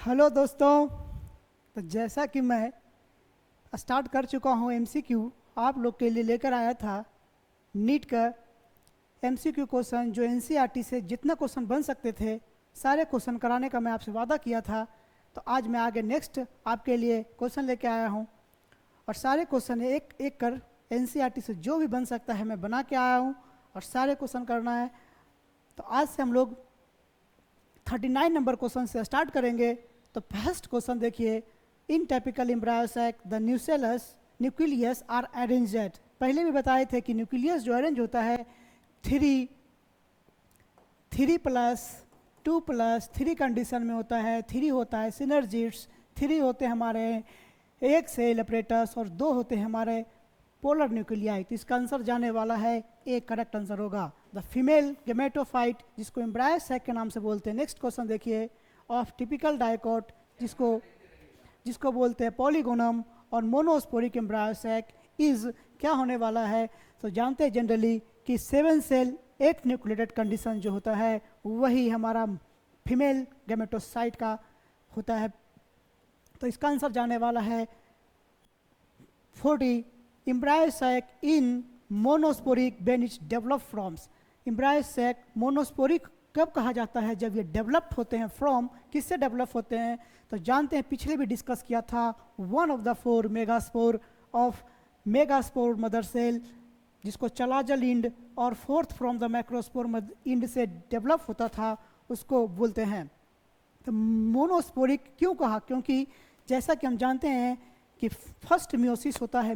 Hello दोस्तों। तो जैसा कि मैं स्टार्ट कर चुका हूँ एमसीक्यू आप लोग के लिए लेकर आया था नीट का एमसीक्यू क्वेश्चन जो एनसीईआरटी से जितना क्वेश्चन बन सकते थे सारे क्वेश्चन कराने का मैं आपसे वादा किया था। तो आज मैं आगे नेक्स्ट आपके लिए क्वेश्चन लेके आया हूँ और सारे क्वेश्चन एक एक कर एनसीईआरटी से जो भी बन सकता है मैं बना के आया हूँ और सारे क्वेश्चन करना है। तो आज से हम लोग 39 नंबर क्वेश्चन से स्टार्ट करेंगे। तो फर्स्ट क्वेश्चन देखिए, in typical embryo sac the nucleus are arranged. पहले भी बताए थे कि न्यूक्लियस जो अरेंज होता है 3+2+3 कंडीशन में होता है। 3 होता है सिनर्जिट्स, 3 होते हैं हमारे एक सेल अपरेटस और 2 होते हैं हमारे पोलर न्यूक्लियाई। तो इसका आंसर जाने वाला है ए, करेक्ट आंसर होगा द फीमेल गेमेटोफाइट, जिसको एम्ब्रायो सैक के नाम से बोलते हैं। नेक्स्ट क्वेश्चन देखिए, ऑफ टिपिकल डाइकोट जिसको बोलते हैं पॉलीगोनम और मोनोस्पोरिक एम्ब्रायो सैक इज क्या होने वाला है। तो जानते हैं जनरली कि 7 सेल 8 न्यूक्लिएटेड कंडीशन जो होता है वही हमारा फीमेल गेमेटोसाइट का होता है। तो इसका आंसर जाने वाला है 40 embryo sac in monosporic when it's develop from. Embryo sac monosporic कब कहा जाता है? जब ये डेवलप्ड होते हैं। फ्रॉम किससे डेवलप होते हैं? तो जानते हैं, पिछले भी डिस्कस किया था, one of the 4 megaspore of megaspore mother cell जिसको चलाजल इंड और 4th from the macrospore end से डेवलप होता था उसको बोलते हैं। तो मोनोस्पोरिक क्यों कहा? क्योंकि जैसा कि हम जानते हैं कि फर्स्ट मियोसिस होता है,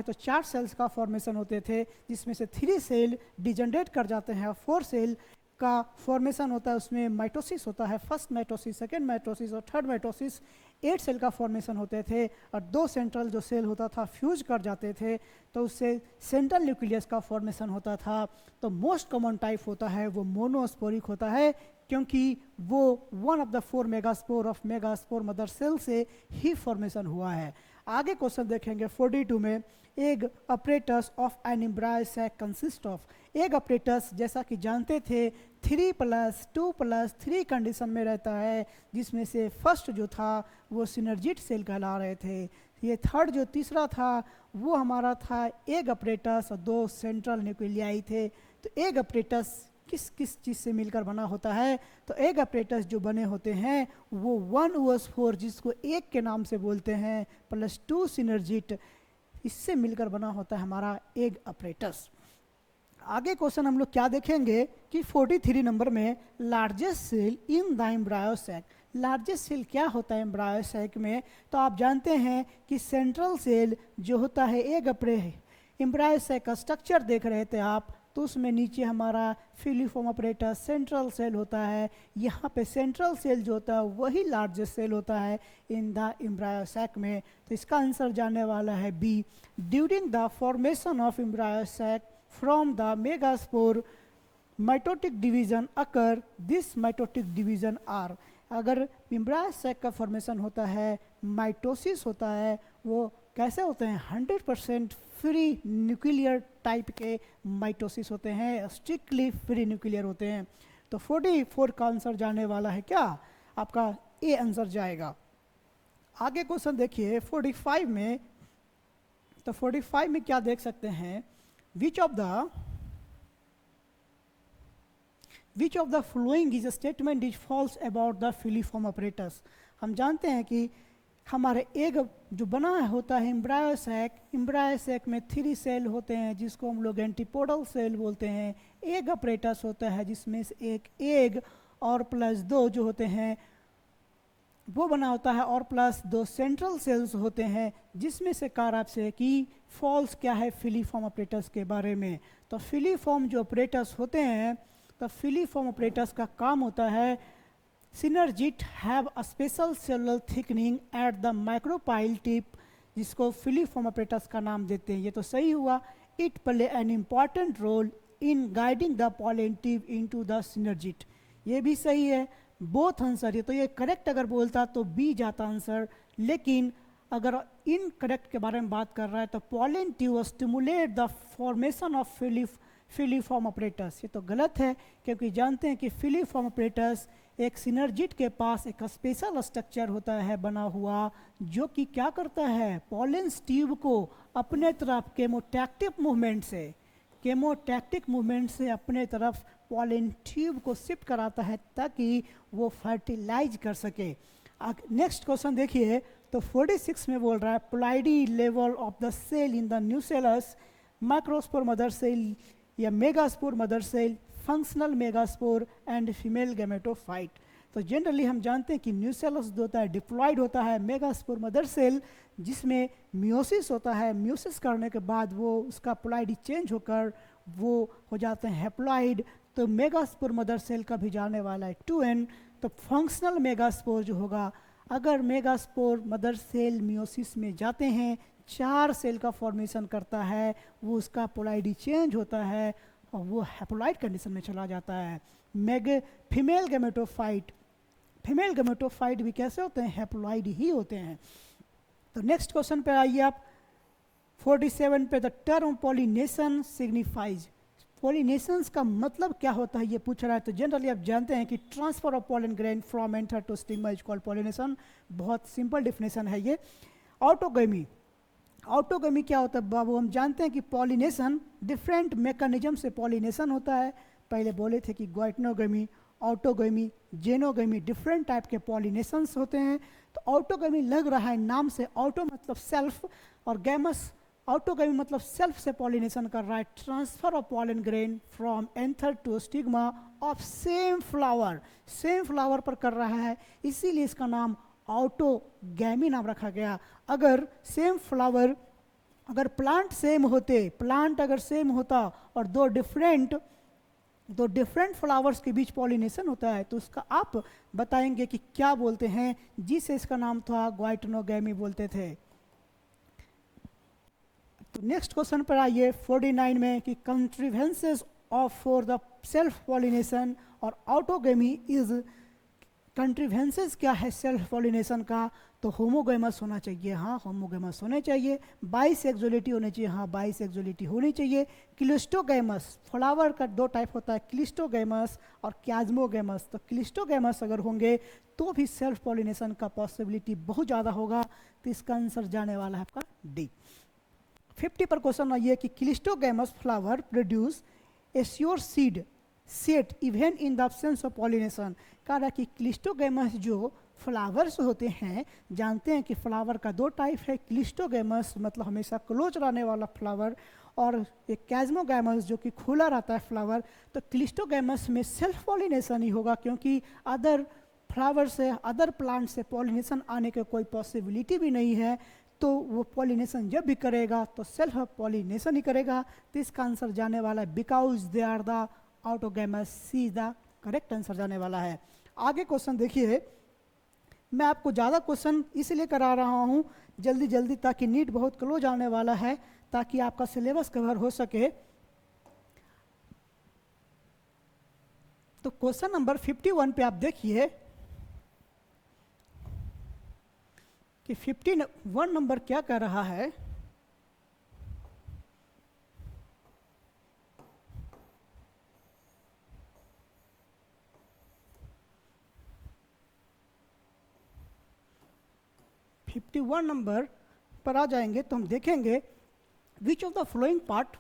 तो 4 सेल्स का फॉर्मेशन होते थे जिसमें से 3 सेल डिजनरेट कर जाते हैं और 4 सेल का फॉर्मेशन होता है। उसमें माइटोसिस होता है, फर्स्ट माइटोसिस, सेकेंड माइटोसिस और थर्ड माइटोसिस। 8 सेल का फॉर्मेशन होते थे और 2 सेंट्रल जो सेल होता था फ्यूज कर जाते थे तो उससे सेंट्रल न्यूक्लियस का फॉर्मेशन होता था। तो मोस्ट कॉमन टाइप होता है वो मोनोस्पोरिक होता है क्योंकि वो one of the 4 megaspore of megaspore mother cell से ही फॉर्मेशन हुआ है। आगे क्वेश्चन देखेंगे 42 में, egg apparatus of an embryo sac consist of. Egg apparatus जैसा कि जानते थे 3+2+3 कंडीशन में रहता है जिसमें से फर्स्ट जो था वो सिनर्जिट सेल कहला रहे थे। ये थर्ड जो तीसरा था वो हमारा था एग अपरेटस और 2 सेंट्रल न्यूक्लियाई थे। तो एग अपरेटस किस किस चीज़ से मिलकर बना होता है? तो एग अपरेटस जो बने होते हैं वो 1OS4 जिसको एक के नाम से बोलते हैं +2 सिनर्जिट, इससे मिलकर बना होता है हमारा एग अपरेटस। आगे क्वेश्चन हम लोग क्या देखेंगे कि 43 नंबर में, largest cell in the embryo sac. Largest cell क्या होता है एम्ब्रायो सैक में? तो आप जानते हैं कि सेंट्रल सेल जो होता है एग एम्ब्रायो सैक का स्ट्रक्चर देख रहे थे आप, तो उसमें नीचे हमारा फिलीफॉर्म ऑपरेटर सेंट्रल सेल होता है। यहाँ पे सेंट्रल सेल जो होता है वही लार्जेस्ट सेल होता है इन द एम्ब्रायो सैक में। तो इसका आंसर जाने वाला है B, during the formation of embryo sac from the megaspore mitotic division occur, this mitotic division are. अगर एम्ब्रायो सैक का फॉर्मेशन होता है, माइटोसिस होता है, वो कैसे होते हैं? 100% फ्री न्यूक्लियर टाइप के माइटोसिस होते हैं, स्ट्रिक्टली फ्री न्यूक्लियर होते हैं। तो 44 का आंसर जाने वाला है क्या? आपका ए आंसर जाएगा। आगे क्वेश्चन देखिए 45 में। तो 45 में क्या देख सकते हैं, which of the following is a statement is false about the filiform apparatus. हम जानते हैं कि हमारे एग जो बना होता है एम्ब्रायो सैक में 3 सेल होते हैं जिसको हम लोग एंटीपोडल सेल बोलते हैं। एग अपरेटस होता है जिसमें से एक एग और +2 जो होते हैं वो बना होता है और +2 सेंट्रल सेल्स होते हैं जिसमें से कार आपसे कि फॉल्स क्या है फिलीफॉर्म ऑपरेटस के बारे में। तो फिलीफॉर्म जो ऑपरेटस होते हैं, तो फिलीफॉर्म ऑपरेटस का काम होता है synergid have a special cellular thickening at the micropyle tip, जिसको फिलीफॉर्म ऑपरेटस का नाम देते हैं। ये तो सही हुआ। It play an important role in guiding the pollen tip into the synergid, ये भी सही है। बोथ आंसर, ये तो ये करेक्ट अगर बोलता तो बी जाता आंसर, लेकिन अगर इनकरेक्ट के बारे में बात कर रहा है तो pollen tube stimulate the formation of filiform apparatus. ये तो गलत है, क्योंकि जानते हैं कि फिलीफॉर्म ऑपरेटस एक सिनर्जिड के पास एक स्पेशल स्ट्रक्चर होता है बना हुआ, जो कि क्या करता है, पॉलेंस ट्यूब को अपने तरफ केमोटैक्टिक मूवमेंट से अपने तरफ पॉलन ट्यूब को शिफ्ट कराता है ताकि वो फर्टिलाइज कर सके। नेक्स्ट क्वेश्चन देखिए, तो 46 में बोल रहा है ploidy level of the cell in the nucellus, microspore mother cell या megaspore mother cell, functional megaspore and female gametophyte. तो जनरली हम जानते हैं कि न्यूसेलस जो होता है डिप्लॉयड होता है, मेगास्पोर मदर सेल जिसमें मियोसिस होता है, मियोसिस करने के बाद वो उसका प्लाइडी चेंज होकर वो हो जाते हैं हैप्लॉइड। तो मेगास्पोर मदर सेल का भी जाने वाला है 2n। तो फंक्शनल मेगास्पोर जो होगा, अगर मेगास्पोर मदर सेल मियोसिस में जाते हैं, 4 सेल का फॉर्मेशन करता है, वो उसका प्लाइडी चेंज होता है और वो हैप्लॉइड कंडीशन में चला जाता है। फीमेल गैमेटोफाइट भी कैसे होते हैं, हैप्लॉइड ही होते हैं। तो नेक्स्ट क्वेश्चन पे आइए आप, 47 पे, the term pollination signifies, pollinations का मतलब क्या होता है ये पूछ रहा है। तो जनरली आप जानते हैं कि transfer of pollen grain from anther to stigma is called pollination. बहुत सिंपल डेफिनेशन है ये। ऑटोगेमी क्या होता है बाबू, हम जानते हैं कि पॉलिनेशन डिफरेंट मैकेनिज्म से पॉलिनेशन होता है। पहले बोले थे कि ग्वाइटनोगेमी, ऑटोगेमी, जेनोगेमी, डिफरेंट टाइप के पॉलिनेशंस होते हैं। तो ऑटोगेमी लग रहा है नाम से, ऑटो मतलब सेल्फ और गैमस, ऑटोगेमी मतलब सेल्फ से पॉलिनेशन कर रहा है। Transfer of pollen grain from anther to stigma of same flower पर कर रहा है, इसीलिए इसका नाम ऑटोगैमी नाम रखा गया। अगर सेम फ्लावर, अगर प्लांट अगर सेम होता और दो डिफरेंट फ्लावर्स के बीच पॉलिनेशन होता है, तो उसका आप बताएंगे कि क्या बोलते हैं, जिससे इसका नाम था ग्वाइटनोगैमी बोलते थे। तो नेक्स्ट क्वेश्चन पर आइए 49 में, कि contrivances of for the self pollination और ऑटोगेमी इज, कंट्रीवेंसेस क्या है सेल्फ पॉलिनेशन का, तो होमोगेमस होना चाहिए, हाँ होमोगेमस होने चाहिए। बाइसेक्सुअलिटी होनी चाहिए, हाँ बाइसेक्सुअलिटी होनी चाहिए। क्लिस्टोगेमस, फ्लावर का 2 टाइप होता है, क्लिस्टोगेमस और क्याज्मोगेमस। तो क्लिस्टोगेमस अगर होंगे तो भी सेल्फ पॉलिनेशन का पॉसिबिलिटी बहुत ज़्यादा होगा। तो इसका आंसर जाने वाला है आपका डी। 50 पर क्वेश्चन आइए कि cleistogamous flower produce assure seed set even in the absence of pollination. कह रहा है कि क्लिस्टोगेमस जो फ्लावर्स होते हैं, जानते हैं कि फ्लावर का 2 टाइप है, क्लिस्टोगेमस मतलब हमेशा क्लोज रहने वाला फ्लावर, और एक कैज्मोगेमस जो कि खुला रहता है फ्लावर। तो क्लिस्टोगेमस में सेल्फ पॉलिनेशन ही होगा, क्योंकि अदर फ्लावर से, अदर प्लांट से पॉलिनेशन आने की कोई पॉसिबिलिटी भी नहीं है। तो वो पॉलिनेशन जब भी करेगा तो सेल्फ पॉलिनेशन ही करेगा। तो इसका आंसर जाने वाला है because they are the autogamous, C is the correct answer जाने वाला है। आगे क्वेश्चन देखिए, मैं आपको ज़्यादा क्वेश्चन इसलिए करा रहा हूँ जल्दी जल्दी, ताकि नीट बहुत क्लोज आने वाला है, ताकि आपका सिलेबस कवर हो सके। तो क्वेश्चन नंबर 51 पे आप देखिए कि 51 नंबर क्या कह रहा है। फिफ्टी 51 नंबर पर आ जाएंगे तो हम देखेंगे which of the flowing part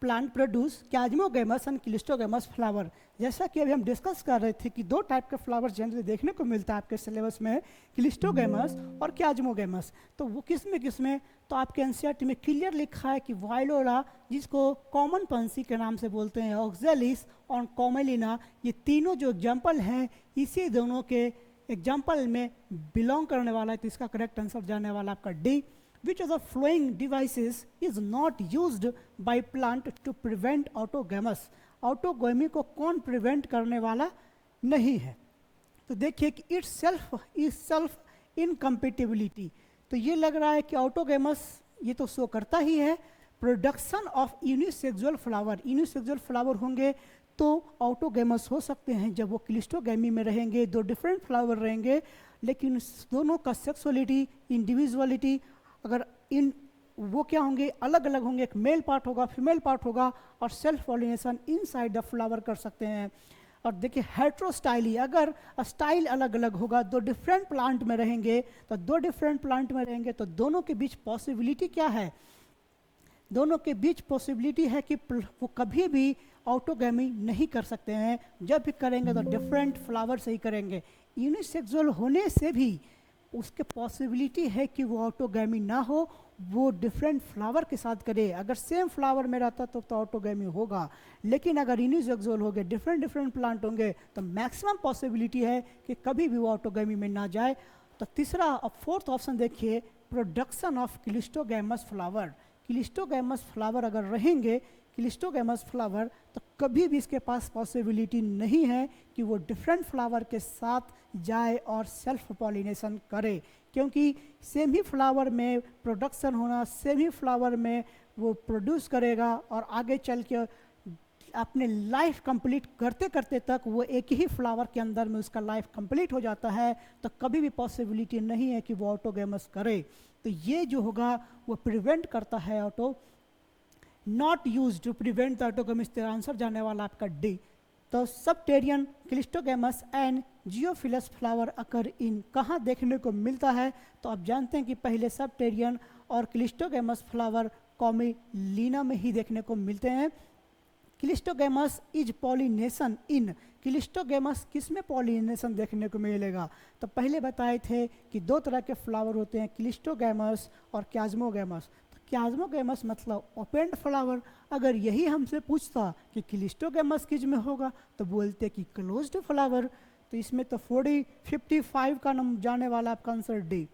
plant produce chasmogamous and cleistogamous flower. जैसा कि अभी हम डिस्कस कर रहे थे कि 2 टाइप के फ्लावर जनरली देखने को मिलता है आपके सिलेबस में, क्लिस्टोगेमस और कैज्मोगेमस। तो वो किस में, तो आपके एनसीईआरटी में क्लियर लिखा है कि वायलोरा, जिसको कॉमन पंसी के नाम से बोलते हैं, ऑक्जेलिस और कॉमेलिना, ये तीनों जो एग्जाम्पल हैं इसी दोनों के एग्जाम्पल में बिलोंग करने वाला है। तो इसका करेक्ट आंसर जाने वाला आपका D. Which of the flowing devices is not used by plant to prevent autogamous? Autogamy को कौन प्रिवेंट करने वाला नहीं है? तो देखिए कि इट्स सेल्फ इनकम्पेटिबिलिटी। तो ये लग रहा है कि ऑटोगेमस ये तो शो करता ही है। प्रोडक्शन ऑफ यूनिसेक्सुअल फ्लावर होंगे तो ऑटोगेमस हो सकते हैं जब वो क्लिस्टोगेमी में रहेंगे, 2 डिफरेंट फ्लावर रहेंगे, लेकिन दोनों का सेक्सुअलिटी, इंडिविजुअलिटी अगर इन वो क्या होंगे, अलग अलग होंगे, एक मेल पार्ट होगा, फीमेल पार्ट होगा, और self pollination inside the flower कर सकते हैं। और देखिए हेट्रोस्टाइली, अगर स्टाइल अलग अलग होगा, दो डिफरेंट प्लांट में रहेंगे, तो दो डिफरेंट प्लांट में रहेंगे तो दोनों के बीच पॉसिबिलिटी क्या है, दोनों के बीच पॉसिबिलिटी है कि वो कभी भी ऑटोगैमी नहीं कर सकते हैं। जब भी करेंगे तो डिफरेंट फ्लावर से ही करेंगे। यूनिसेक्सुअल होने से भी उसके पॉसिबिलिटी है कि वो ऑटोगैमी ना हो, वो डिफरेंट फ्लावर के साथ करे। अगर सेम फ्लावर में रहता तो ऑटोगैमी होगा, लेकिन अगर यूनिसेक्सुअल हो गए, डिफरेंट डिफरेंट प्लांट होंगे, तो मैक्सिमम पॉसिबिलिटी है कि कभी भी वो ऑटोगैमी में ना जाए। तो तीसरा, अब फोर्थ ऑप्शन देखिए, production of cleistogamous flower. Cleistogamous flower अगर रहेंगे, क्लिस्टोगैमस फ्लावर, तो कभी भी इसके पास पॉसिबिलिटी नहीं है कि वो डिफरेंट फ्लावर के साथ जाए और सेल्फ पॉलिनेशन करे, क्योंकि सेम ही फ्लावर में प्रोडक्शन होना, सेम ही फ्लावर में वो प्रोड्यूस करेगा, और आगे चल के अपने लाइफ कंप्लीट करते करते तक वो एक ही फ्लावर के अंदर में उसका लाइफ कंप्लीट हो जाता है। तो कभी भी पॉसिबिलिटी नहीं है कि वो ऑटोगैमस करे। तो ये जो होगा वो प्रिवेंट करता है auto, not use to prevent the autogamous. तेरा आंसर जाने वाला आपका डी। तो subterranean cleistogamous and geophilous flower occur in कहाँ देखने को मिलता है, तो आप जानते हैं कि पहले सबटेरियन और क्लिस्टोगैमस फ्लावर कॉमिलीना में ही देखने को मिलते हैं। Cleistogamous is pollination in, cleistogamous किस में पॉलिनेशन देखने को मिलेगा, तो पहले बताए थे कि दो तरह के फ्लावर होते हैं, क्लिस्टोगैमस और क्याज्मोगैमस। तो क्याज्मोगैमस मतलब ओपेंड फ्लावर। अगर यही हमसे पूछता कि क्लिस्टोगैमस किस में होगा, तो बोलते कि क्लोज्ड फ्लावर। तो इसमें तो 55 का नंबर जाने वाला आपका आंसर डी,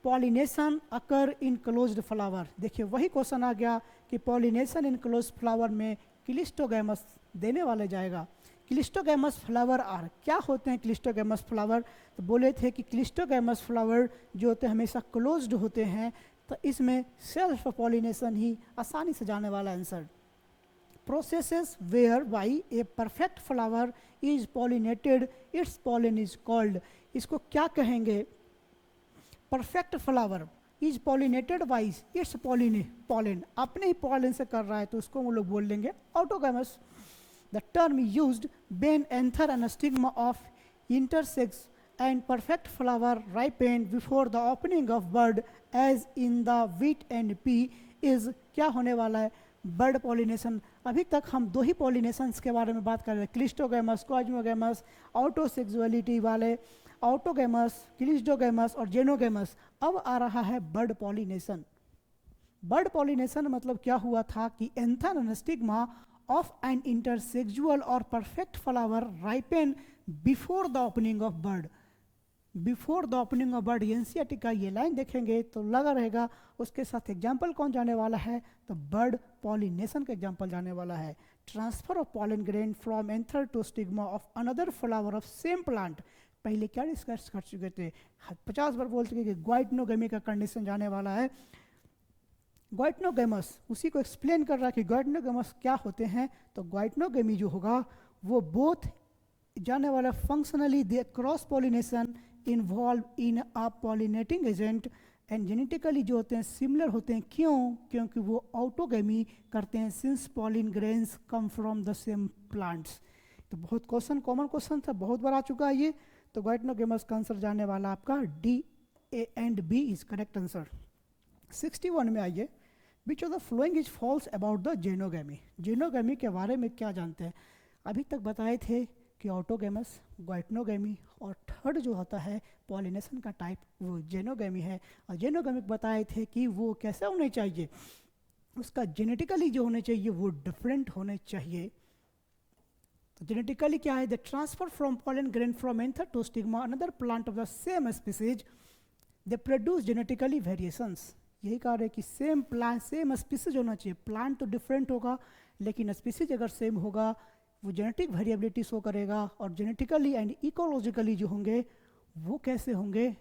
पॉलिनेशन अकर इन क्लोज्ड फ्लावर। देखिए वही क्वेश्चन आ गया कि पॉलिनेशन इन क्लोज्ड फ्लावर में क्लिस्टोगैमस देने वाले जाएगा। क्लिस्टोगैमस फ्लावर आर क्या होते हैं क्लिस्टोगैमस फ्लावर, तो बोले थे कि क्लिस्टोगैमस फ्लावर जो होते हैं हमेशा क्लोज्ड होते हैं, तो इसमें सेल्फ पॉलिनेशन ही आसानी से जाने वाला answer. Processes where by a perfect flower is pollinated its pollen is called. इसको क्या कहेंगे, perfect flower is pollinated by its pollen, अपने ही पॉलन से कर रहा है तो उसको हम लोग बोल लेंगे autogamous. The term used when anther and stigma of intersex and perfect flower ripened before the opening of bud as in the wheat and pea is क्या होने वाला है, बर्ड पॉलिनेशन। अभी तक हम दो ही पॉलिनेशंस के बारे में बात कर रहे हैं, क्लिस्टोगैमस, क्वाज्मोगैमस, ऑटोसेक्सुअलिटी वाले ऑटोगैमस, क्लिस्टोगैमस और जेनोगैमस। अब आ रहा है बर्ड पॉलिनेशन। बर्ड पॉलिनेशन मतलब क्या हुआ था कि anther and stigma of an intersexual और perfect flower ripen before the opening of bud. Before the opening of bud, NCERT का ये लाइन देखेंगे तो लगा रहेगा उसके साथ एग्जाम्पल कौन जाने वाला है, तो बर्ड पॉलिनेशन का एग्जाम्पल जाने वाला है। Transfer of pollen grain from anther to stigma of another flower of same plant. पहले क्या डिस्कस कर चुके थे, 50 बार बोल चुके कि ग्वाइटनोगेमी का कंडीशन जाने वाला है। ग्वाइटनोगेमस उसी को एक्सप्लेन कर रहा है कि ग्वाइटनोगेमस क्या होते हैं। तो ग्वाइटनोगेमी जो होगा वो बोथ जाने वाला functionally they cross pollination involve in a pollinating agent and genetically जो होते हैं सिमिलर होते हैं। क्यों, क्योंकि वो ऑटोगेमी करते हैं since pollen grains come from the same plants. तो बहुत क्वेश्चन, कॉमन क्वेश्चन था, बहुत बार आ चुका है ये। तो ग्वाइटनोगेमस का आंसर जाने वाला आपका D, A and B is correct answer. 61 में आइए, which of the following is false about the xenogamy. Xenogamy के बारे में क्या जानते हैं, अभी तक बताए थे कि ऑटोगेमस, ग्वाइटनोगेमी और थर्ड जो होता है पॉलिनेशन का टाइप वो जेनोगेमी है। और जेनोगेमी बताए थे कि वो कैसे होने चाहिए, उसका जेनेटिकली जो होने चाहिए वो डिफरेंट होने चाहिए। तो जेनेटिकली क्या है, the transfer from pollen grain from anther to stigma another plant of the same species, they produce genetically variations. यही कह रहे हैं कि सेम प्लांट सेम स्पीसीज होना चाहिए, प्लांट तो डिफरेंट होगा लेकिन स्पीसीज अगर सेम होगा वो जेनेटिक वेरिएबिलिटी शो करेगा। और जेनेटिकली एंड इकोलॉजिकली जो होंगे वो कैसे होंगे,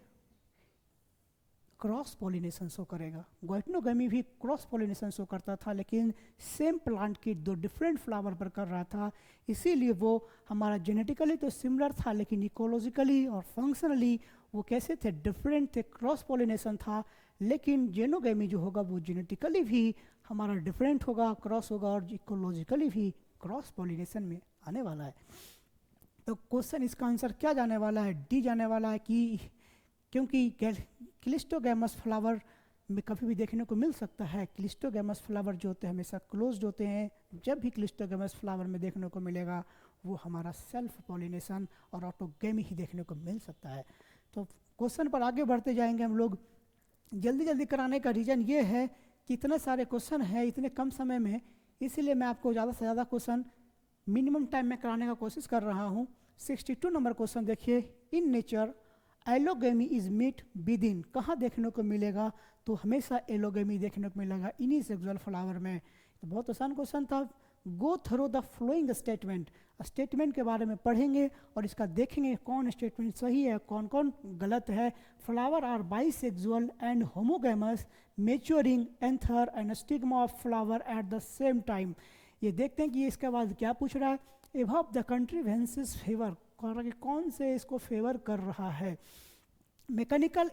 क्रॉस पॉलिनेशन शो करेगा। ग्वाइटनोगेमी भी क्रॉस पॉलिनेशन शो करता था लेकिन सेम प्लांट की दो डिफरेंट फ्लावर पर कर रहा था, इसीलिए वो हमारा जेनेटिकली तो सिमिलर था लेकिन इकोलॉजिकली और फंक्शनली वो कैसे थे, डिफरेंट थे, क्रॉस पॉलिनेशन था। लेकिन जेनोगेमी जो होगा वो जेनेटिकली भी हमारा डिफरेंट होगा, क्रॉस होगा, और इकोलॉजिकली भी क्रॉस पॉलिनेशन में आने वाला है। तो क्वेश्चन इसका आंसर क्या जाने वाला है? डी जाने वाला है, कि क्योंकि क्लिस्टोगैमस फ्लावर में कभी भी देखने को मिल सकता है। क्लिस्टोगैमस फ्लावर जो होते हैं हमेशा क्लोज्ड होते हैं। जब भी क्लिस्टोगैमस फ्लावर में देखने को मिलेगा वो हमारा सेल्फ पॉलिनेशन और ऑटोगेमी ही देखने को मिल सकता है। तो क्वेश्चन पर आगे बढ़ते जाएंगे हम लोग। जल्दी जल्दी कराने का रीज़न ये है कि इतने सारे क्वेश्चन हैं इतने कम समय में, इसीलिए मैं आपको ज़्यादा से ज़्यादा क्वेश्चन मिनिमम टाइम में कराने का कोशिश कर रहा हूँ। 62 नंबर क्वेश्चन देखिए, in nature allogamy is meet with in, कहाँ देखने को मिलेगा? तो हमेशा एलोगेमी देखने को मिलेगा इन्हीं सेक्सुअल फ्लावर में। तो बहुत आसान क्वेश्चन था। गो through the following statement, statement के बारे में पढ़ेंगे और इसका देखेंगे कौन स्टेटमेंट सही है कौन कौन गलत है। Flower are bisexual and homogamous, maturing anther and stigma of flower at the same time. ये देखते हैं कि इसके बाद क्या पूछ रहा है। Above the contrivances favour, कौन से इसको फेवर कर रहा है। Mechanical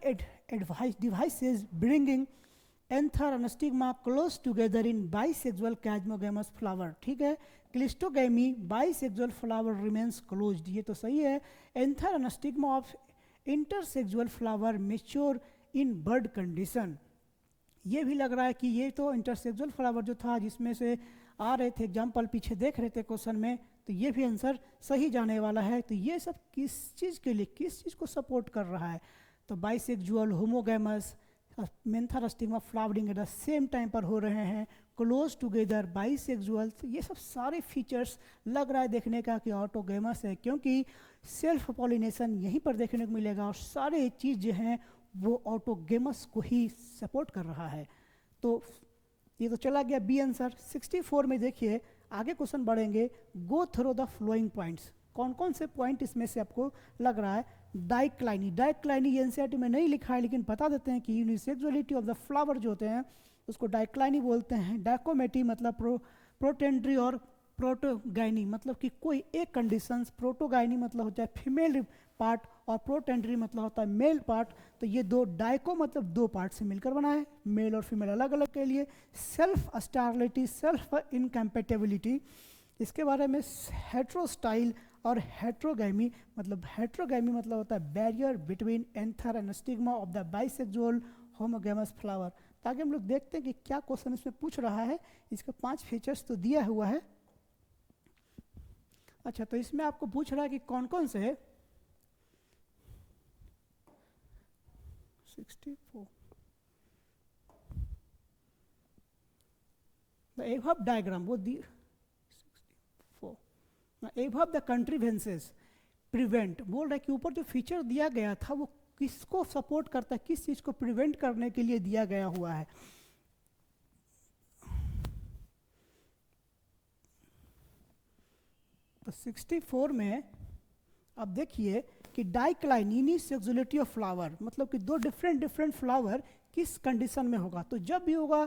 devices bringing anther and stigma close together in bisexual chasmogamous flower, ठीक है। Cleistogamy bisexual flower remains closed, ये तो सही है। Anther and stigma of intersexual flower mature in bud condition, ये भी लग रहा है कि ये तो इंटरसेक्सुअल फ्लावर जो था जिसमें से आ रहे थे एग्जाम्पल पीछे देख रहे थे क्वेश्चन में, तो ये भी आंसर सही जाने वाला है। तो ये सब किस चीज़ के लिए, किस चीज़ को सपोर्ट कर रहा है? तो bisexual, homogamous, anther stigma flowering at the same time पर हो रहे हैं, क्लोज टुगेदर, बाइसेक्सुअल, तो ये सब सारे फीचर्स लग रहा है देखने का कि ऑटोगेमस है, क्योंकि सेल्फ पॉलिनेशन यहीं पर देखने को मिलेगा और सारे चीज़ जो हैं वो ऑटोगेमस को ही सपोर्ट कर रहा है। तो ये तो चला गया बी आंसर। 64 में देखिए आगे क्वेश्चन बढ़ेंगे। गो थ्रू द फ्लोइंग पॉइंट्स, कौन कौन से पॉइंट इसमें से आपको लग रहा है? डाइक्लाइनी, डाइक्लाइनी एनसीईआरटी में नहीं लिखा है लेकिन बता देते हैं कि यूनिसेक्सुअलिटी ऑफ द फ्लावर जो होते हैं उसको डाइक्लाइनी बोलते हैं। डाइकोमेटी मतलब प्रोटेंड्री और प्रोटोगाइनी मतलब कि कोई एक कंडीशंस, प्रोटोगाइनी मतलब होता है फीमेल पार्ट और प्रोटेंड्री मतलब होता है मेल पार्ट। तो ये दो, डाइको मतलब दो पार्ट से मिलकर बना है, मेल और फीमेल अलग अलग के लिए। सेल्फ स्टेरिलिटी, सेल्फ इनकम्पेटेबिलिटी, इसके बारे में हेट्रोस्टाइल और हेट्रोगैमी मतलब होता है barrier between anther and stigma of the bisexual homogamous flower. ताकि हम लोग देखते हैं कि क्या क्वेश्चन इसमें पूछ रहा है। इसके 5 फीचर्स तो दिया हुआ है। अच्छा, तो इसमें आपको पूछ रहा है कि कौन कौन से 64 द एबव डायग्राम वो दी 64 एबव द कंट्रीवेंसेस प्रिवेंट, बोल रहा है कि ऊपर जो फीचर दिया गया था वो किसको सपोर्ट करता है, किस चीज को प्रिवेंट करने के लिए दिया गया हुआ है। तो 64 में अब देखिए कि डाइक्लाइनी सेक्सुअलिटी ऑफ फ्लावर मतलब कि दो डिफरेंट फ्लावर किस कंडीशन में होगा। तो जब भी होगा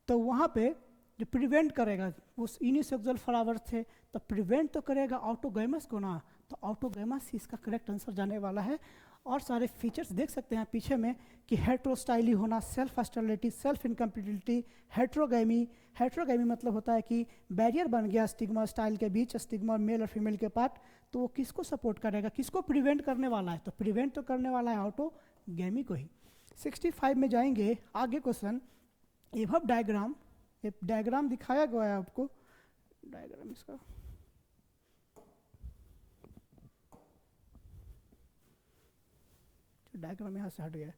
तो वहाँ पे जो प्रिवेंट करेगा, वो यूनिसेक्सुअल फ्लावर थे तो प्रिवेंट तो करेगा ऑटोगैमस को ना, तो ऑटोगैमस ही इसका करेक्ट आंसर जाने वाला है। और सारे फीचर्स देख सकते हैं पीछे में कि हेट्रोस्टाइली होना, सेल्फ स्टेरिलिटी, सेल्फ इनकम्प्लीटिलिटी, हेट्रोगैमी मतलब होता है कि बैरियर बन गया स्टिग्मा स्टाइल के बीच, स्टिग्मा मेल और फीमेल के पार्ट, तो वो किसको सपोर्ट करेगा, किसको प्रिवेंट करने वाला है? तो प्रिवेंट तो करने वाला है ऑटोगैमी को ही। 65 में जाएंगे आगे क्वेश्चन। एबव डायग्राम, एक डायग्राम दिखाया गया है आपको, डायग्राम इसका डायग्राम यहाँ से हट गया।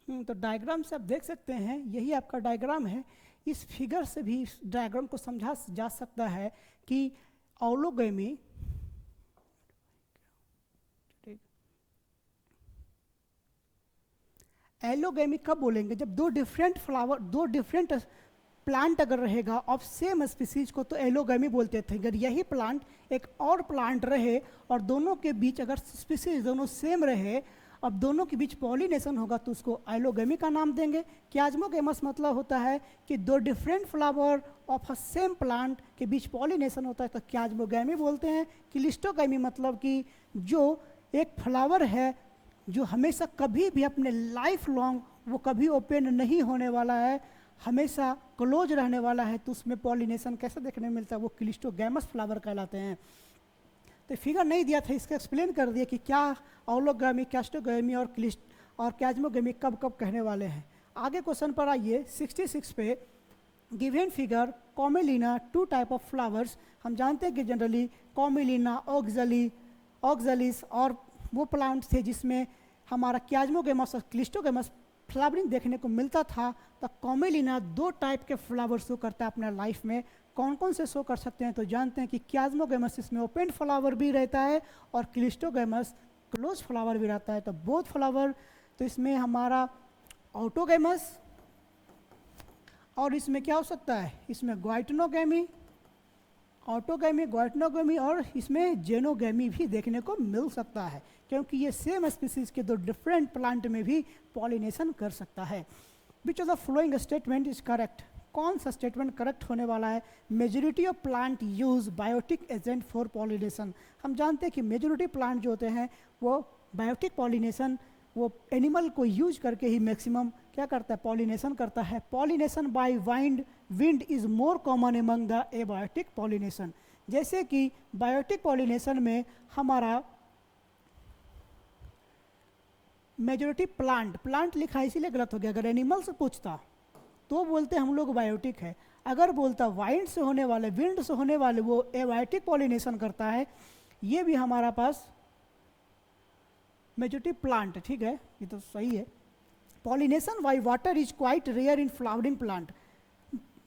तो डायग्राम से आप देख सकते हैं यही आपका डायग्राम है। इस फिगर से भी इस डायग्राम को समझा जा सकता है कि ऑलोगैमी एलोगैमी कब बोलेंगे? जब दो डिफरेंट फ्लावर, दो डिफरेंट प्लांट अगर रहेगा ऑफ सेम स्पीसीज को तो एलोगैमी बोलते थे। अगर यही प्लांट एक और प्लांट रहे और दोनों के बीच अगर स्पीसीज दोनों सेम रहे अब दोनों के बीच पॉलिनेशन होगा तो उसको आइलोगेमी का नाम देंगे। क्याज्मोगेमस मतलब होता है कि दो different flower of a same plant के बीच पॉलिनेशन होता है तो क्याज्मोगेमी बोलते हैं। क्लिस्टोगेमी मतलब कि जो एक फ्लावर है जो हमेशा कभी भी अपने लाइफ लॉन्ग वो कभी ओपन नहीं होने वाला है, हमेशा क्लोज रहने वाला है, तो उसमें पॉलिनेशन कैसे देखने में मिलता है, वो क्लिस्टोगैमस फ्लावर कहलाते हैं। तो फिगर नहीं दिया था, इसका एक्सप्लेन कर दिया कि क्या ऑलोगेमी, क्लिस्टोगेमी और क्याज्मोगेमी कब कब कहने वाले हैं। आगे क्वेश्चन पर आइए 66 पे। Given figure Commelina two type of flowers. हम जानते हैं कि जनरली कॉमेलिना, ऑक्सलिस और वो प्लांट्स थे जिसमें हमारा क्याज्मोगेमस और क्लिस्टोगेमस फ्लावरिंग देखने को मिलता था। तो कॉमेलिना दो टाइप के फ्लावर शो करता है अपना लाइफ में। कौन कौन से शो कर सकते हैं तो जानते हैं कि क्याज्मोगेमस इसमें ओपन फ्लावर भी रहता है और क्लिस्टोगेमस क्लोज फ्लावर भी रहता है। तो बोथ फ्लावर, तो इसमें हमारा ऑटोगेमस और इसमें क्या हो सकता है, इसमें ग्वाइटनोगेमी, ऑटोगेमी, ग्वाइटनोगेमी और इसमें जेनोगेमी भी देखने को मिल सकता है, क्योंकि ये सेम स्पीसीज के दो डिफरेंट प्लांट में भी पॉलिनेशन कर सकता है। Which of the following statement is correct. कौन सा स्टेटमेंट करेक्ट होने वाला है। Majority of plant use biotic agent for pollination. हम जानते हैं कि मेजॉरिटी प्लांट जो होते हैं वो बायोटिक पॉलिनेशन, वो एनिमल को यूज करके ही मैक्सिमम क्या करता है, पॉलिनेशन करता है। Pollination by wind is more common among the abiotic pollination. जैसे कि बायोटिक पॉलिनेशन में हमारा मेजॉरिटी प्लांट लिखा है इसीलिए गलत हो गया। अगर एनिमल से पूछता तो बोलते हम लोग बायोटिक है, अगर बोलता विंड से होने वाले वो एबायोटिक पॉलिनेशन करता है, ये भी हमारा पास मेजॉरिटी प्लांट, ठीक है, ये तो सही है। Pollination by water is quite rare in flowering plant.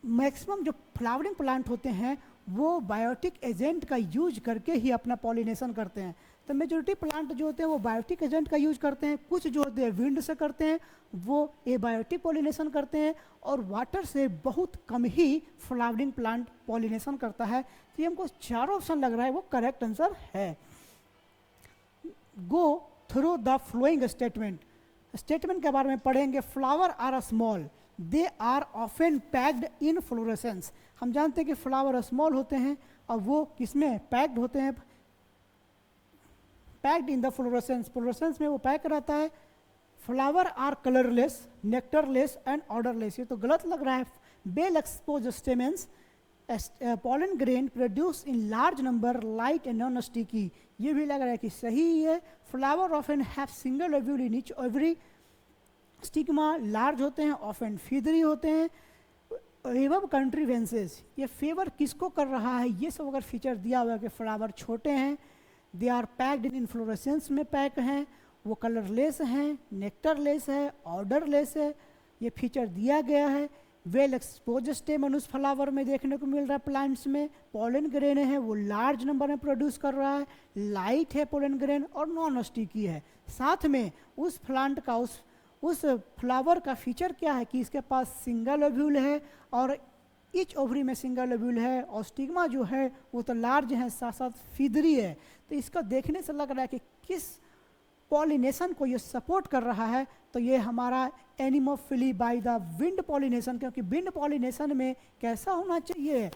Maximum जो फ्लावरिंग प्लांट होते हैं वो बायोटिक एजेंट का यूज करके ही अपना पॉलिनेशन करते हैं। तो मेजॉरिटी प्लांट जो होते हैं वो बायोटिक एजेंट का यूज करते हैं, कुछ जो होते हैं विंड से करते हैं, वो एबायोटिक पॉलिनेशन करते हैं, और वाटर से बहुत कम ही फ्लावरिंग प्लांट पॉलिनेशन करता है। तो ये हमको चारों ऑप्शन लग रहा है वो करेक्ट आंसर है। Go through the following statement के बारे में पढ़ेंगे। Flower are small, they are often packed in florescence. हम जानते हैं कि फ्लावर स्मॉल होते हैं और वो किसमें पैक्ड होते हैं, पैक्ड इन द फ्लोरेसेंस में वो पैक रहता है। Flower are colourless, nectarless and odourless. ये तो गलत लग रहा है। Well exposed stamens, pollen grain produced in large number, light and non-sticky. ये भी लग रहा है कि सही है। Flower often have single ovule in each ovary. Stigma large होते हैं, ऑफन फीदरी होते हैं। एवब कंट्री वेंसेस, ये फेवर किसको कर रहा है, ये सब अगर फीचर दिया हुआ है कि फ्लावर छोटे हैं, they are packed in inflorescence में पैक हैं, वो कलरलेस हैं, नेक्टरलेस है, ऑर्डरलेस है, ये फीचर दिया गया है। वेल एक्सपोज स्टेमन उस फ्लावर में देखने को मिल रहा है प्लांट्स में। पोलन ग्रेन है वो लार्ज नंबर में प्रोड्यूस कर रहा है, लाइट है पोलन ग्रेन और नॉन स्टिकी है। साथ में उस प्लांट का उस फ्लावर का फीचर क्या है कि इसके पास सिंगल ओव्यूल है और ईच ओवरी में सिंगल ओव्यूल है, और स्टिग्मा जो है वो तो लार्ज है, साथ साथ फीदरी है। तो इसका देखने से लग रहा है कि किस पॉलिनेशन को ये सपोर्ट कर रहा है, तो ये हमारा anemophily by the wind pollination. क्योंकि विंड पॉलिनेशन में कैसा होना चाहिए,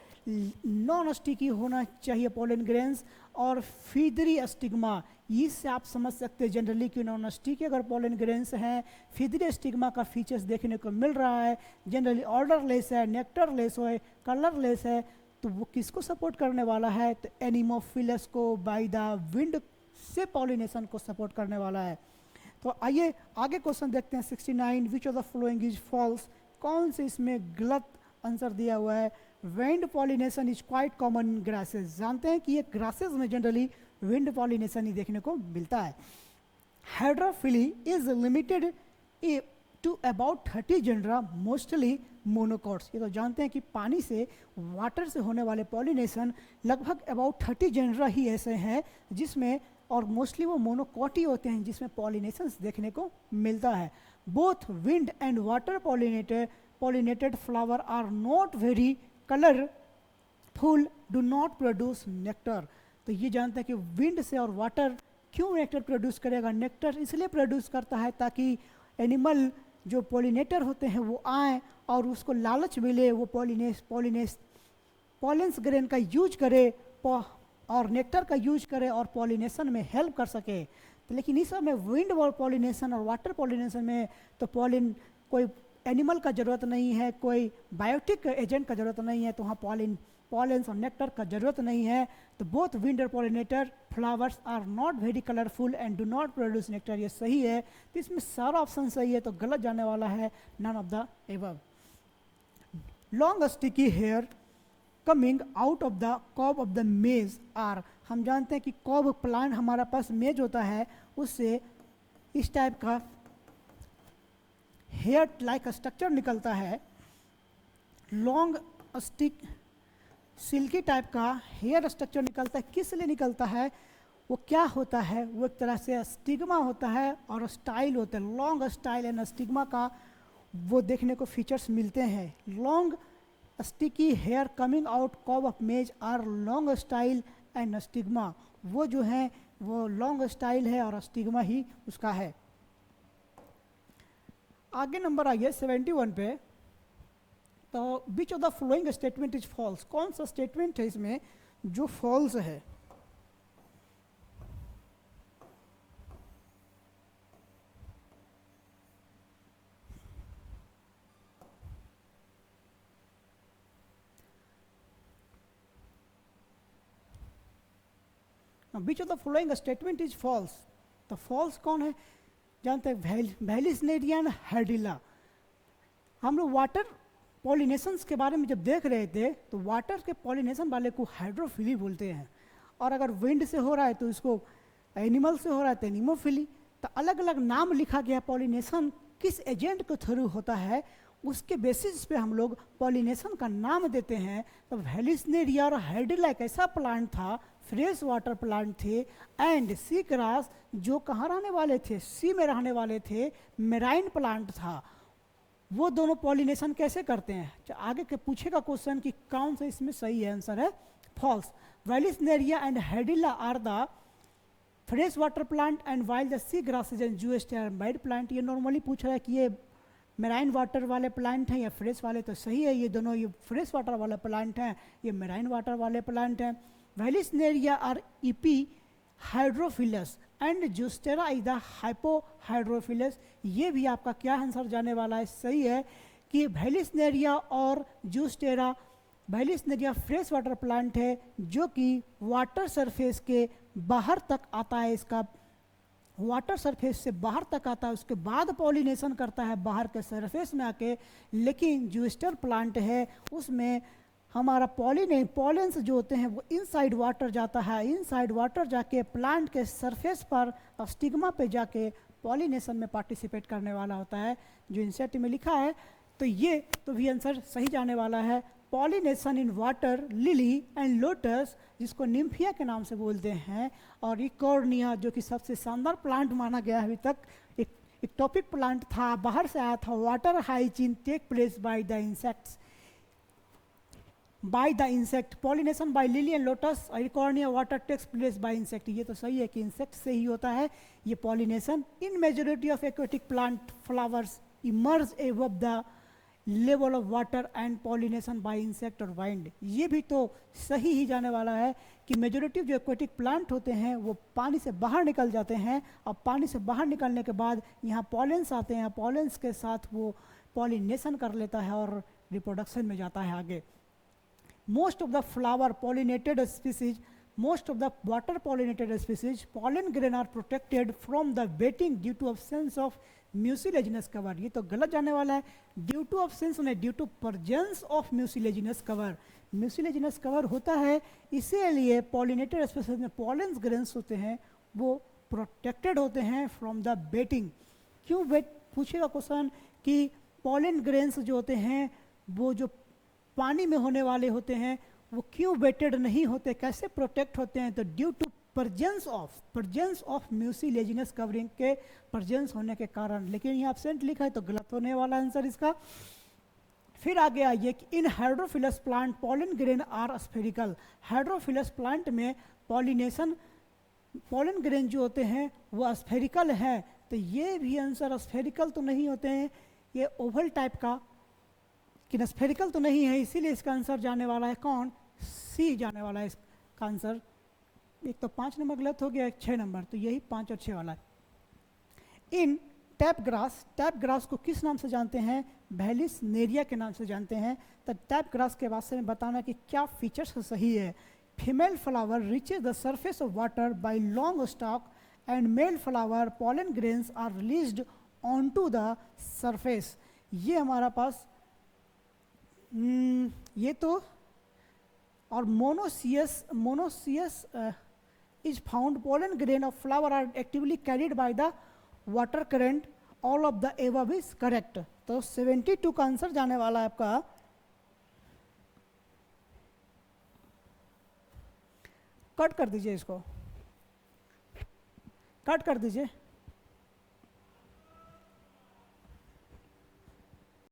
नॉन स्टिकी होना चाहिए पोलन ग्रेन्स और फीदरी स्टिग्मा। इससे आप समझ सकते हैं जनरली कि नॉन स्टिकी अगर पोलन ग्रेन्स हैं, फीदरी स्टिग्मा का फीचर्स देखने को मिल रहा है, जनरली ऑर्डरलेस है, नेक्टरलेस है, कलरलेस है, तो वो किसको सपोर्ट करने वाला है, तो एनिमोफिलस को बाय द विंड से पॉलिनेशन को सपोर्ट करने वाला है। तो आइए आगे क्वेश्चन देखते हैं 69। Which of the following is false. कौन से इसमें गलत आंसर दिया हुआ है। Wind pollination is quite common in grasses. जानते हैं कि ये ग्रासेस में जनरली विंड पॉलिनेशन ही देखने को मिलता है। Hydrophily is limited to about 30 genera, mostly monocots. ये तो जानते हैं कि पानी से, वाटर से होने वाले पॉलिनेशन लगभग अबाउट 30 जेनरा ही ऐसे हैं जिसमें, और मोस्टली वो मोनोकॉटी होते हैं जिसमें पॉलिनेशंस देखने को मिलता है। Both wind and water pollinated flower are not very colorful, do not produce nectar। तो ये जानते हैं कि विंड से और वाटर क्यों नेक्टर प्रोड्यूस करेगा? नेक्टर इसलिए प्रोड्यूस करता है ताकि एनिमल जो पॉलिनेटर होते हैं वो आए और उसको लालच मिले, वो पॉलेंस ग्रेन का यूज करे और नेक्टर का यूज करे और पॉलिनेशन में हेल्प कर सके। तो लेकिन इस समय विंड पॉलिनेशन और वाटर पॉलिनेशन में तो कोई एनिमल का ज़रूरत नहीं है, कोई बायोटिक एजेंट का ज़रूरत नहीं है, तो वहाँ पॉलेंस और नेक्टर का ज़रूरत नहीं है। तो बोथ विंड और pollinator flowers are not very colourful and do not produce nectar, ये सही है। तो इसमें सारा ऑप्शन सही है, तो गलत जाने वाला है none of the above. Long sticky hair coming out of the cob of the maize are, हम जानते हैं कि कॉब प्लांट हमारा पास मेज होता है, उससे इस टाइप का हेयर लाइक स्ट्रक्चर निकलता है। लॉन्ग स्टिक सिल्की टाइप का हेयर स्ट्रक्चर निकलता है। किस लिए निकलता है? वो क्या होता है? वो एक तरह से स्टिग्मा होता है और स्टाइल होता है। लॉन्ग स्टाइल एंड स्टिग्मा का वो देखने को फीचर्स मिलते हैं। Long sticky hair coming out cob of maize are long style and stigma, वो जो है वो लॉन्ग स्टाइल है और स्टिग्मा ही उसका है। आगे नंबर आ गया 71 पे। तो which of the following statement is false, कौन सा स्टेटमेंट है इसमें जो फॉल्स है? Which of the following statement is false, तो फॉल्स कौन है? जानते हैं वैलिसनेरिया एंड हाइड्रिला। हम लोग वाटर पॉलिनेशंस के बारे में जब देख रहे थे तो वाटर के पॉलिनेशन वाले को हाइड्रोफिली बोलते हैं, और अगर विंड से हो रहा है तो इसको एनिमल से हो रहा है तो एनिमोफिली। तो अलग अलग नाम लिखा गया, पॉलिनेशन किस एजेंट के थ्रू होता है उसके बेसिस पे हम लोग पॉलिनेशन का नाम देते हैं। तो वैलिसनेरिया और हाइड्रिला एक ऐसा प्लांट था, फ्रेश वाटर प्लांट थे, एंड सी ग्रास जो कहाँ रहने वाले थे? सी में रहने वाले थे, मेराइन प्लांट था। वो दोनों पॉलिनेशन कैसे करते हैं? आगे के पूछेगा क्वेश्चन कि कौन सा इसमें सही है, आंसर है false. Vallisneria and hydrilla are the fresh water plant and while the sea grasses and zostera plant. ये नॉर्मली पूछ रहा है कि ये मेराइन वाटर वाले प्लांट हैं या फ्रेश वाले, तो सही है, ये दोनों ये फ्रेश वाटर वाले प्लांट हैं, ये मेराइन वाटर वाले प्लांट हैं। Vallisneria are epihydrophilous and zostera is the hypohydrophilous. ये भी आपका क्या आंसर जाने वाला है? सही है कि वैलिसनेरिया और जूस्टेरा, वैलिसनेरिया फ्रेश वाटर प्लांट है जो कि वाटर सरफेस के बाहर तक आता है, इसका वाटर सरफेस से बाहर तक आता है, उसके बाद पॉलिनेशन करता है बाहर के सरफेस में आके। लेकिन जूस्टर प्लांट है उसमें हमारा पॉलेंस जो होते हैं वो इनसाइड वाटर जाता है, इनसाइड वाटर जाके प्लांट के सरफेस पर स्टिग्मा पे जाके पॉलिनेशन में पार्टिसिपेट करने वाला होता है, जो इंसेट में लिखा है। तो ये तो भी आंसर सही जाने वाला है। Pollination in water lily and lotus, जिसको निम्फिया के नाम से बोलते हैं, और इकोर्निया जो कि सबसे शानदार प्लांट माना गया है अभी तक, एक टॉपिक प्लांट था, बाहर से आया था। Water hyacinth take place by the insects, by the insect, pollination by lily and lotus, Eichhornia water takes place by insect। ये तो सही है कि इंसेक्ट से ही होता है ये pollination. In majority of aquatic plant flowers emerge above the level of water and pollination by insect और वाइंड। ये भी तो सही ही जाने वाला है कि मेजॉरिटी जो एक्वेटिक प्लांट होते हैं वो पानी से बाहर निकल जाते हैं, और पानी से बाहर निकलने के बाद यहाँ पॉलेंस आते हैं, पॉलेंस के साथ वो पॉलिनेशन कर लेता है और रिप्रोडक्शन में जाता है आगे। Most of the flower pollinated species, most of the water pollinated species, pollen grain are protected from the wetting due to absence of mucilaginous cover। ये तो गलत जाने वाला है। ड्यू टू absence नहीं, due to presence of mucilaginous cover। mucilaginous cover होता है, इसीलिए pollinated species में pollen grains होते हैं वो protected होते हैं from the wetting। क्यों वेट पूछेगा क्वेश्चन कि pollen grains जो होते हैं वो जो पानी में होने वाले होते हैं वो क्यों वेटेड नहीं होते, कैसे प्रोटेक्ट होते हैं? तो due to presence of mucilaginous covering के प्रजेंस होने के कारण। लेकिन यहाँ एब्सेंट लिखा है तो गलत होने वाला आंसर इसका। फिर आगे आइए कि in hydrophilous plant pollen grain are spherical. Hydrophilous plant में पॉलिनेशन पॉलन ग्रेन जो होते हैं वो स्फेरिकल है, तो ये भी आंसर स्फेरिकल तो नहीं होते हैं, ये ओवल टाइप का, कि स्फेरिकल तो नहीं है, इसीलिए इसका आंसर जाने वाला है कौन, सी जाने वाला है इसका आंसर। एक तो 5 नंबर गलत हो गया, एक 6 नंबर, तो यही 5 और 6 वाला है। इन टैप ग्रास को किस नाम से जानते हैं, वैलिस नेरिया के नाम से जानते हैं। तो टैप ग्रास के बारे में बताना कि क्या फीचर्स सही है। Female flower reaches the surface of water by long stalk and male flower pollen grains are released on to the surface. ये हमारा पास ये तो, और monoecious is found, pollen grain of flower are actively carried by the water current, all of the above is correct। तो 72 का answer जाने वाला है आपका। कट कर दीजिए, इसको कट कर दीजिए।